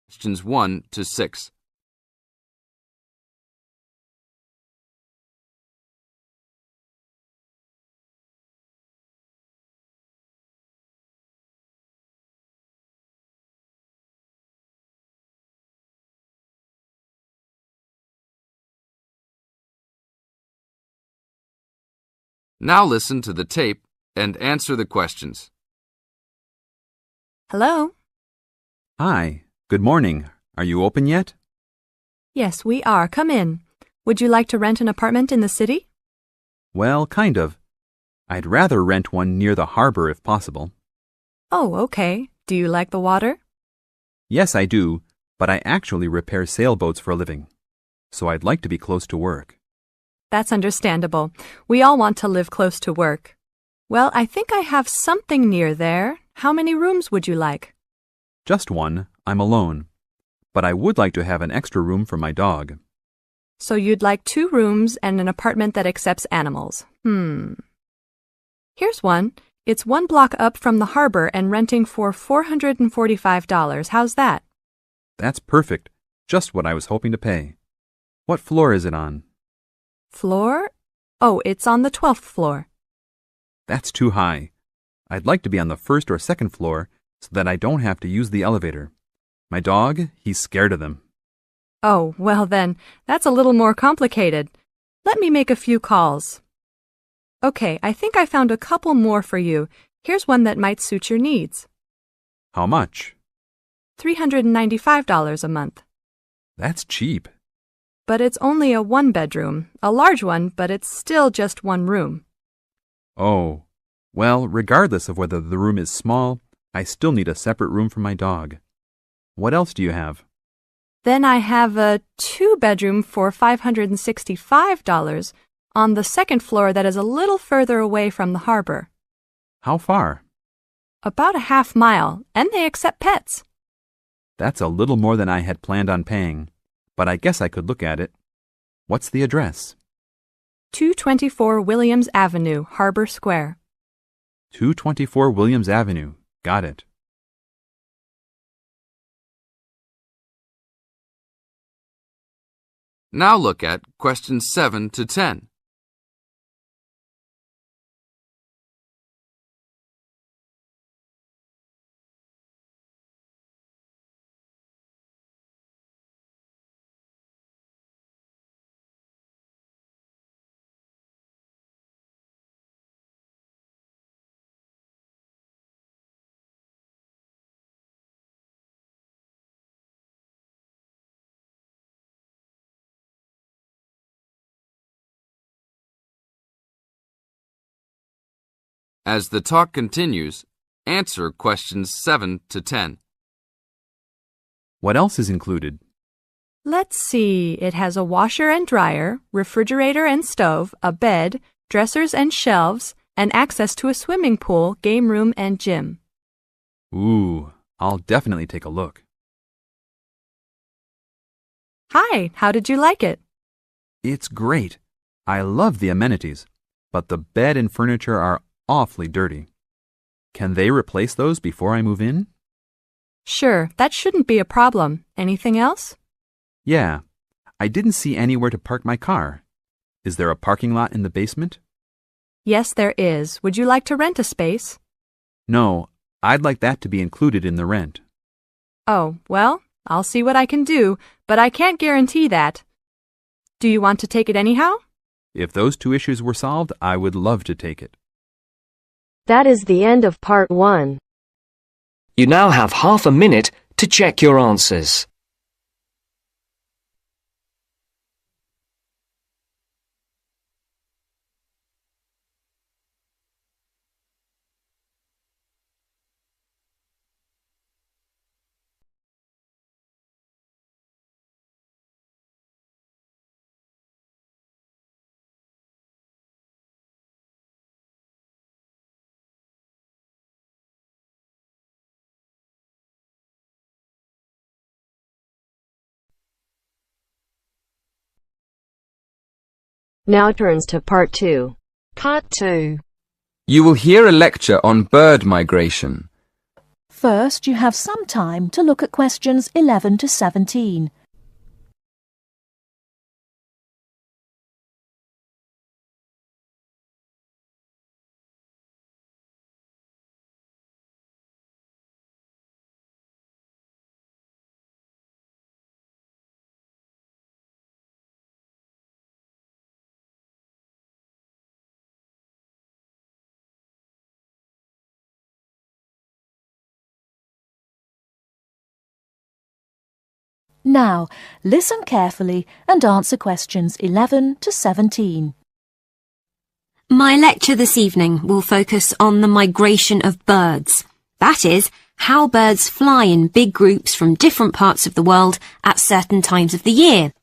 Questions 1 to 6. Now listen to the tape and answer the questions. Hello? Hi, good morning. Are you open yet? Yes, we are. Come in. Would you like to rent an apartment in the city? Well, kind of. I'd rather rent one near the harbor if possible. Oh, okay. Do you like the water? Yes, I do, but I actually repair sailboats for a living, so I'd like to be close to work. That's understandable. We all want to live close to work. Well, I think I have something near there. How many rooms would you like? Just one. I'm alone. But I would like to have an extra room for my dog. So you'd like 2 rooms and an apartment that accepts animals. Here's one. It's 1 block up from the harbor and renting for $445. How's that? That's perfect. Just what I was hoping to pay. What floor is it on? Floor? Oh, it's on the 12th floor. That's too high. I'd like to be on the 1st or 2nd floor so that I don't have to use the elevator. My dog, he's scared of them. Oh, well then, that's a little more complicated. Let me make a few calls. Okay, I think I found a couple more for you. Here's one that might suit your needs. How much? $395 a month. That's cheap. But it's only a 1-bedroom, a large one, but it's still just 1 room. Oh, well, regardless of whether the room is small, I still need a separate room for my dog. What else do you have? Then I have a 2-bedroom for $565 on the 2nd floor that is a little further away from the harbor. How far? About a half mile, and they accept pets. That's a little more than I had planned on paying, but I guess I could look at it. What's the address? 224 Williams Avenue, Harbor Square. 224 Williams Avenue. Got it. Now look at questions 7 to 10. As the talk continues, answer questions 7 to 10. What else is included? Let's see, it has a washer and dryer, refrigerator and stove, a bed, dressers and shelves, and access to a swimming pool, game room, and gym. Ooh, I'll definitely take a look. Hi, how did you like it? It's great. I love the amenities, but the bed and furniture are awfully dirty. Can they replace those before I move in? Sure, that shouldn't be a problem. Anything else? Yeah. I didn't see anywhere to park my car. Is there a parking lot in the basement? Yes, there is. Would you like to rent a space? No, I'd like that to be included in the rent. Oh, well, I'll see what I can do, but I can't guarantee that. Do you want to take it anyhow? If those 2 issues were solved, I would love to take it. That is the end of part 1. You now have half a minute to check your answers. Now turns to part 2. Part 2. You will hear a lecture on bird migration. First, you have some time to look at questions 11 to 17. Now, listen carefully and answer questions 11 to 17. My lecture this evening will focus on the migration of birds. That is, how birds fly in big groups from different parts of the world at certain times of the year.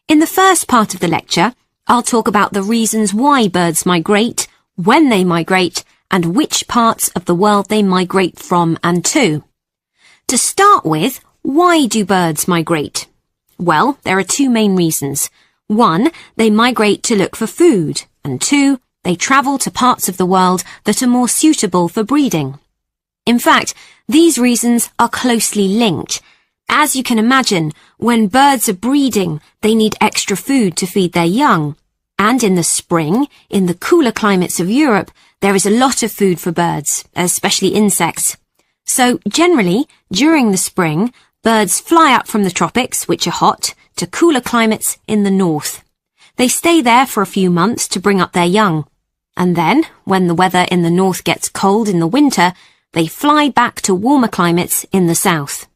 In the first part of the lecture, I'll talk about the reasons why birds migrate, when they migrate, and which parts of the world they migrate from and to. To start with, why do birds migrate? Well, there are two main reasons. One, they migrate to look for food, and two, they travel to parts of the world that are more suitable for breeding. In fact, these reasons are closely linked. As you can imagine, when birds are breeding, they need extra food to feed their young. And in the spring, in the cooler climates of Europe, there is a lot of food for birds, especially insects. So generally, during the spring, birds fly up from the tropics, which are hot, to cooler climates in the north. They stay there for a few months to bring up their young. And then, when the weather in the north gets cold in the winter, they fly back to warmer climates in the south.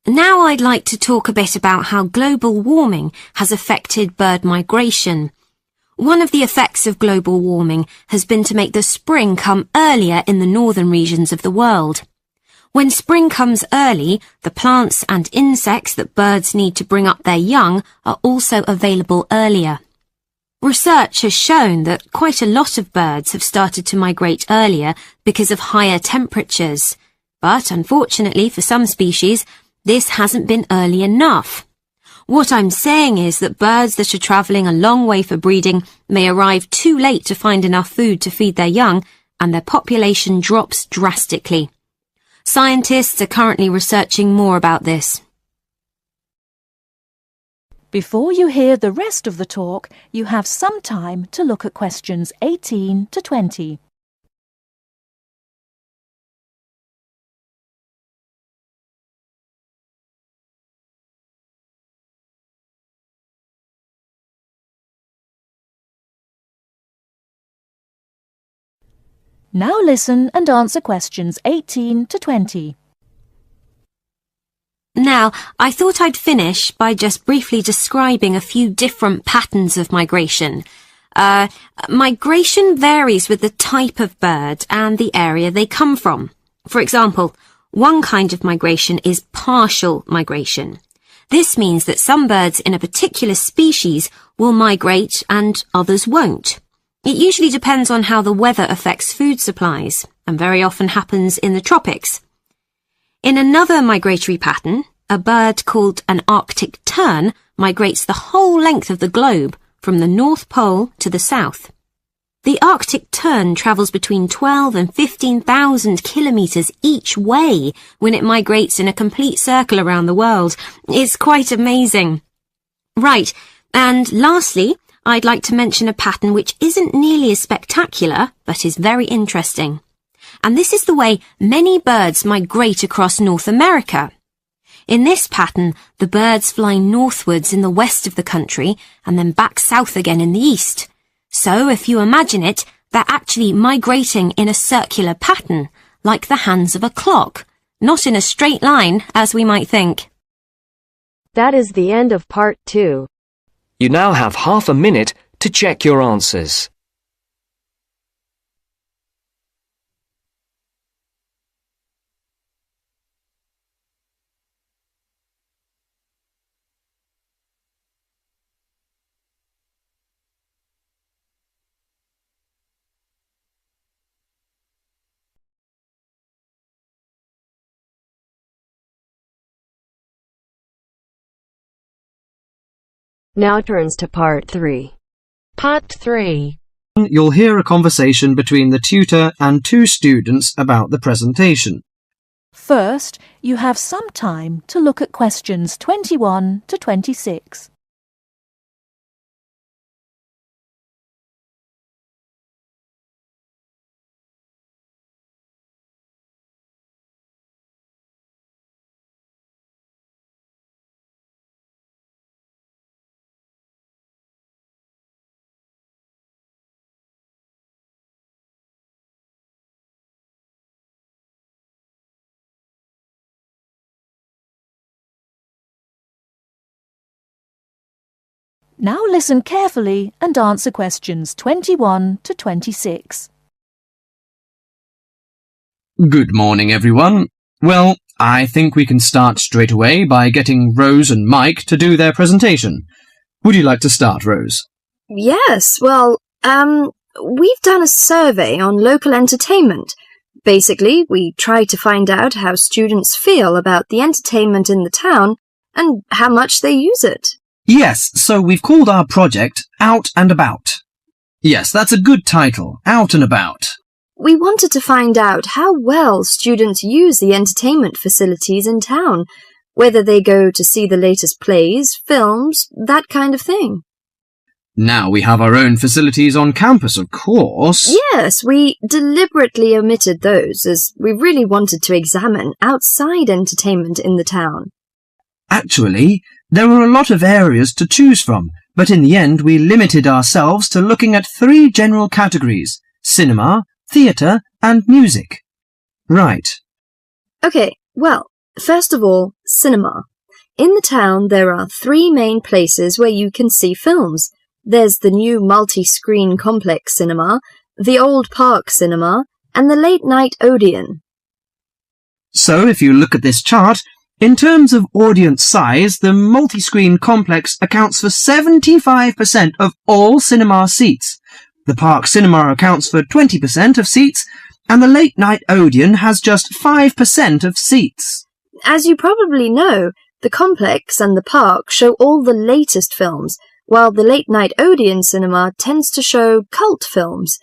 Now I'd like to talk a bit about how global warming has affected bird migration. One of the effects of global warming has been to make the spring come earlier in the northern regions of the world. When spring comes early, the plants and insects that birds need to bring up their young are also available earlier. Research has shown that quite a lot of birds have started to migrate earlier because of higher temperatures. But unfortunately for some species, this hasn't been early enough. What I'm saying is that birds that are travelling a long way for breeding may arrive too late to find enough food to feed their young, and their population drops drastically. Scientists are currently researching more about this. Before you hear the rest of the talk, you have some time to look at questions 18 to 20. Now listen and answer questions 18 to 20. Now, I thought I'd finish by just briefly describing a few different patterns of migration. Migration varies with the type of bird and the area they come from. For example, one kind of migration is partial migration. This means that some birds in a particular species will migrate and others won't. It usually depends on how the weather affects food supplies, and very often happens in the tropics. In another migratory pattern, a bird called an Arctic tern migrates the whole length of the globe, from the North Pole to the south. The Arctic tern travels between 12 and 15,000 kilometres each way when it migrates in a complete circle around the world. It's quite amazing. Right, and lastly, I'd like to mention a pattern which isn't nearly as spectacular, but is very interesting. And this is the way many birds migrate across North America. In this pattern, the birds fly northwards in the west of the country and then back south again in the east. So, if you imagine it, they're actually migrating in a circular pattern, like the hands of a clock, not in a straight line, as we might think. That is the end of part 2. You now have half a minute to check your answers. Now turns to part 3. Part 3. You'll hear a conversation between the tutor and two students about the presentation. First, you have some time to look at questions 21 to 26. Now listen carefully and answer questions 21 to 26. Good morning, everyone. Well, I think we can start straight away by getting Rose and Mike to do their presentation. Would you like to start, Rose? Yes, well, we've done a survey on local entertainment. Basically, we tried to find out how students feel about the entertainment in the town and how much they use it. Yes, so we've called our project Out and About. Yes, that's a good title, Out and About. We wanted to find out how well students use the entertainment facilities in town, whether they go to see the latest plays, films, that kind of thing. Now we have our own facilities on campus, of course. Yes, we deliberately omitted those, as we really wanted to examine outside entertainment in the town. Actually, there were a lot of areas to choose from, but in the end we limited ourselves to looking at 3 general categories: cinema, theatre, and music. Right. Okay, well, first of all, cinema. In the town there are 3 main places where you can see films. There's the new multi-screen complex cinema, the old park cinema, and the late-night Odeon. So if you look at this chart, in terms of audience size, the multi-screen complex accounts for 75% of all cinema seats. The park cinema accounts for 20% of seats, and the late-night Odeon has just 5% of seats. As you probably know, the complex and the park show all the latest films, while the late-night Odeon cinema tends to show cult films.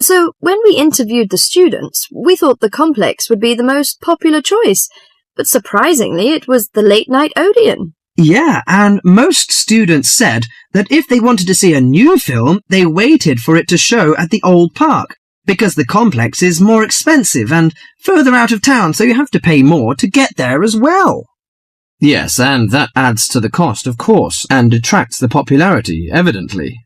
So when we interviewed the students, we thought the complex would be the most popular choice, but surprisingly it was the late-night Odeon. Yeah, and most students said that if they wanted to see a new film, they waited for it to show at the old park, because the complex is more expensive and further out of town, so you have to pay more to get there as well. Yes, and that adds to the cost, of course, and detracts the popularity, evidently.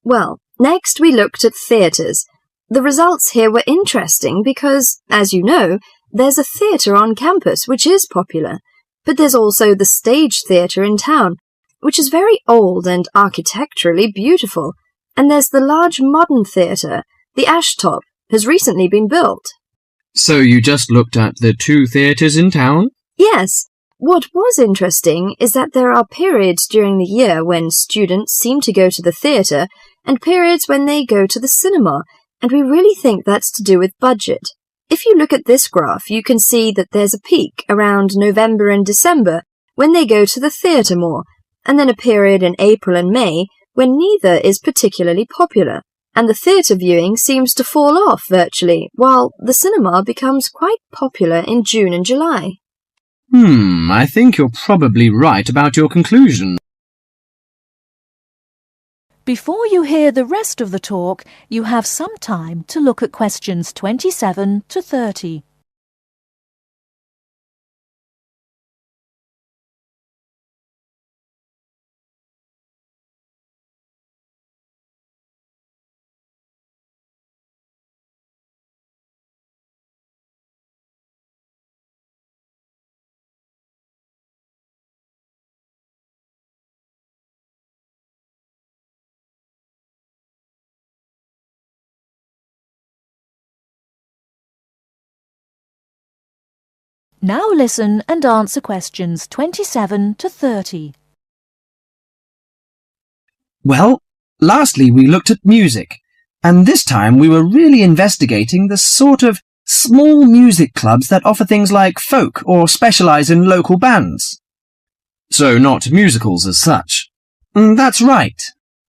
Well, next we looked at theatres. The results here were interesting because, as you know, there's a theatre on campus which is popular, but there's also the Stage Theatre in town, which is very old and architecturally beautiful, and there's the large modern theatre, the Ashtop, has recently been built. So you just looked at the 2 theatres in town? Yes. What was interesting is that there are periods during the year when students seem to go to the theatre and periods when they go to the cinema, and we really think that's to do with budget. If you look at this graph, you can see that there's a peak around November and December when they go to the theatre more, and then a period in April and May when neither is particularly popular, and the theatre viewing seems to fall off virtually, while the cinema becomes quite popular in June and July. I think you're probably right about your conclusion. Before you hear the rest of the talk, you have some time to look at questions 27 to 30. Now listen and answer questions 27 to 30. Well, lastly we looked at music, and this time we were really investigating the sort of small music clubs that offer things like folk or specialise in local bands. So not musicals as such. That's right.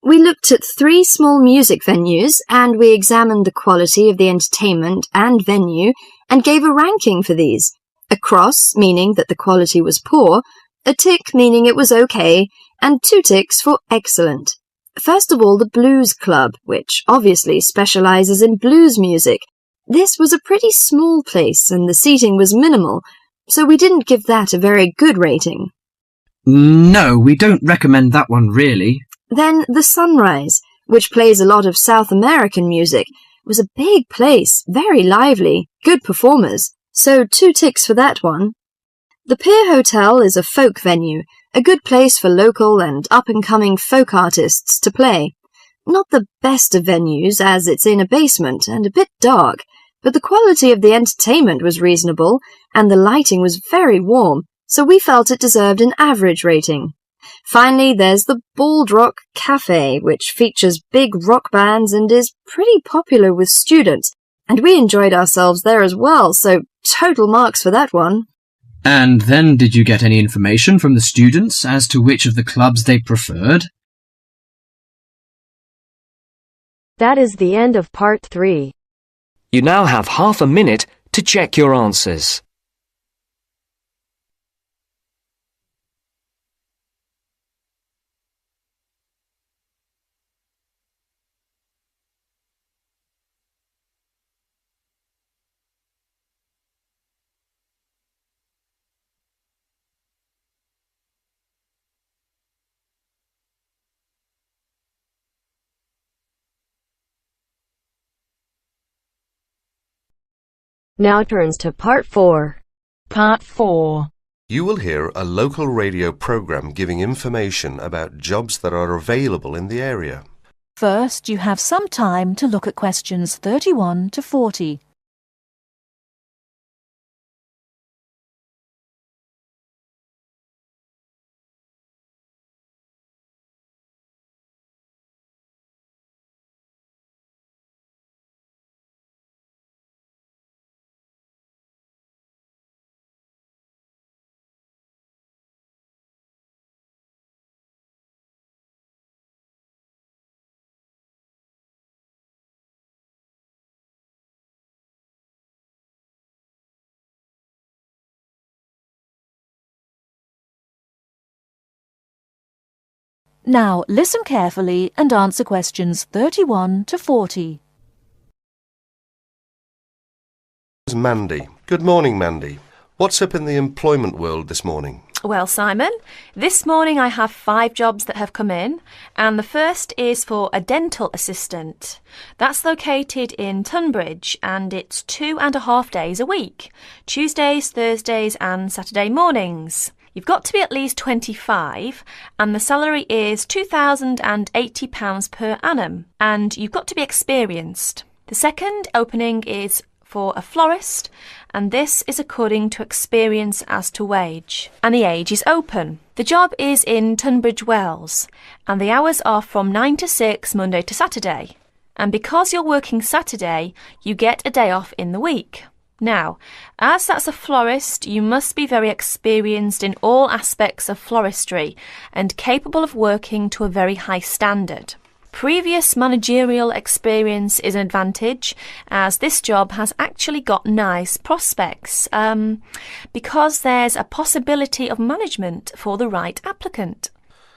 We looked at 3 small music venues and we examined the quality of the entertainment and venue and gave a ranking for these. a cross meaning that the quality was poor, a tick meaning it was okay, and 2 ticks for excellent. First of all, the Blues Club, which obviously specializes in blues music. This was a pretty small place and the seating was minimal, so we didn't give that a very good rating. No, we don't recommend that one really. Then the Sunrise, which plays a lot of South American music, was a big place, very lively, good performers, so 2 ticks for that one. The Pier Hotel is a folk venue, a good place for local and up-and-coming folk artists to play. Not the best of venues, as it's in a basement and a bit dark, but the quality of the entertainment was reasonable, and the lighting was very warm, so we felt it deserved an average rating. Finally, there's the Bald Rock Cafe, which features big rock bands and is pretty popular with students, and we enjoyed ourselves there as well, so total marks for that one. And then did you get any information from the students as to which of the clubs they preferred? That is the end of part 3. You now have half a minute to check your answers. Now turns to part 4. Part 4. You will hear a local radio program giving information about jobs that are available in the area. First, you have some time to look at questions 31 to 40. Now listen carefully and answer questions 31 to 40. Mandy. Good morning, Mandy. What's up in the employment world this morning? Well, Simon, this morning I have 5 jobs that have come in, and the first is for a dental assistant. That's located in Tunbridge, and it's 2.5 days a week, Tuesdays, Thursdays and Saturday mornings. You've got to be at least 25, and the salary is £2,080 per annum, and you've got to be experienced. The second opening is for a florist, and this is according to experience as to wage, and the age is open. The job is in Tunbridge Wells, and the hours are from 9 to 6 Monday to Saturday. And because you're working Saturday, you get a day off in the week. Now, as that's a florist, you must be very experienced in all aspects of floristry and capable of working to a very high standard. Previous managerial experience is an advantage, as this job has actually got nice prospects, because there's a possibility of management for the right applicant.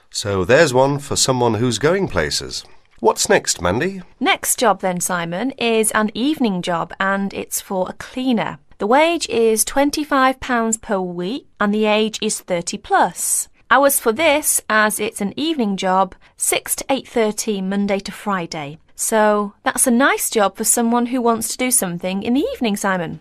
So there's one for someone who's going places. What's next, Mandy? Next job then, Simon, is an evening job, and it's for a cleaner. The wage is £25 per week and the age is 30 plus. Hours for this, as it's an evening job, 6 to 8:30 Monday to Friday. So that's a nice job for someone who wants to do something in the evening, Simon.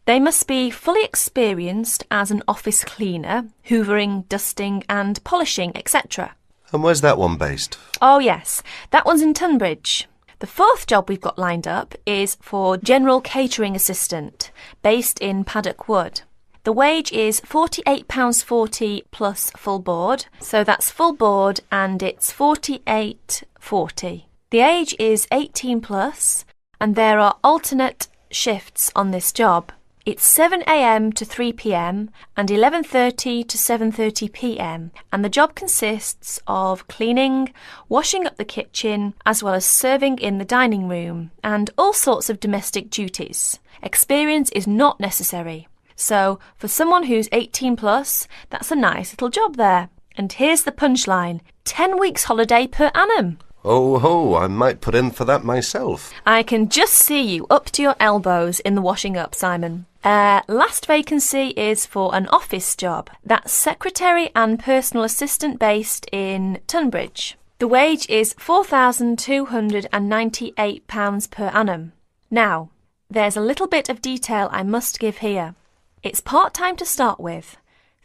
They must be fully experienced as an office cleaner, hoovering, dusting and polishing, etc. And where's that one based? Oh yes, that one's in Tunbridge. The fourth job we've got lined up is for general catering assistant, based in Paddock Wood. The wage is £48.40 plus full board, so that's full board and it's £48.40. The age is 18 plus, and there are alternate shifts on this job. It's 7 a.m. to 3 p.m. and 11:30 to 7:30 p.m. and the job consists of cleaning, washing up the kitchen, as well as serving in the dining room and all sorts of domestic duties. Experience is not necessary. So, for someone who's 18 plus, that's a nice little job there. And here's the punchline. 10 weeks holiday per annum. Oh ho, I might put in for that myself. I can just see you up to your elbows in the washing up, Simon. Last vacancy is for an office job. That's secretary and personal assistant based in Tunbridge. The wage is £4,298 per annum. Now, there's a little bit of detail I must give here. It's part-time to start with,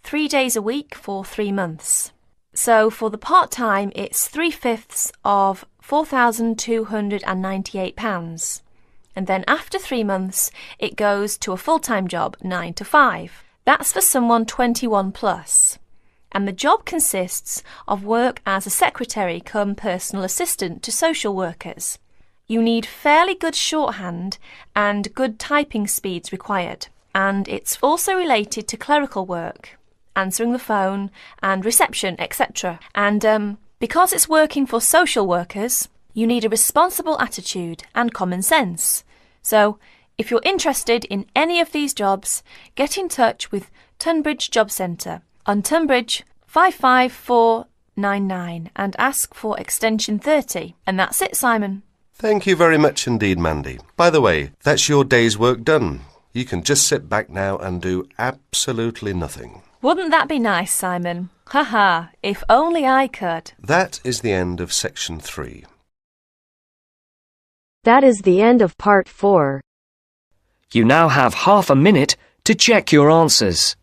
3 days a week for 3 months. So for the part-time, it's 3/5 of £4,298. And then after 3 months, it goes to a full-time job, 9 to 5. That's for someone 21 plus. And the job consists of work as a secretary cum personal assistant to social workers. You need fairly good shorthand and good typing speeds required. And it's also related to clerical work, answering the phone and reception, etc. And because it's working for social workers, you need a responsible attitude and common sense. So, if you're interested in any of these jobs, get in touch with Tunbridge Job Centre on Tunbridge 55499 and ask for extension 30. And that's it, Simon. Thank you very much indeed, Mandy. By the way, that's your day's work done. You can just sit back now and do absolutely nothing. Wouldn't that be nice, Simon? Haha, if only I could. That is the end of section 3. That is the end of part 4. You now have half a minute to check your answers.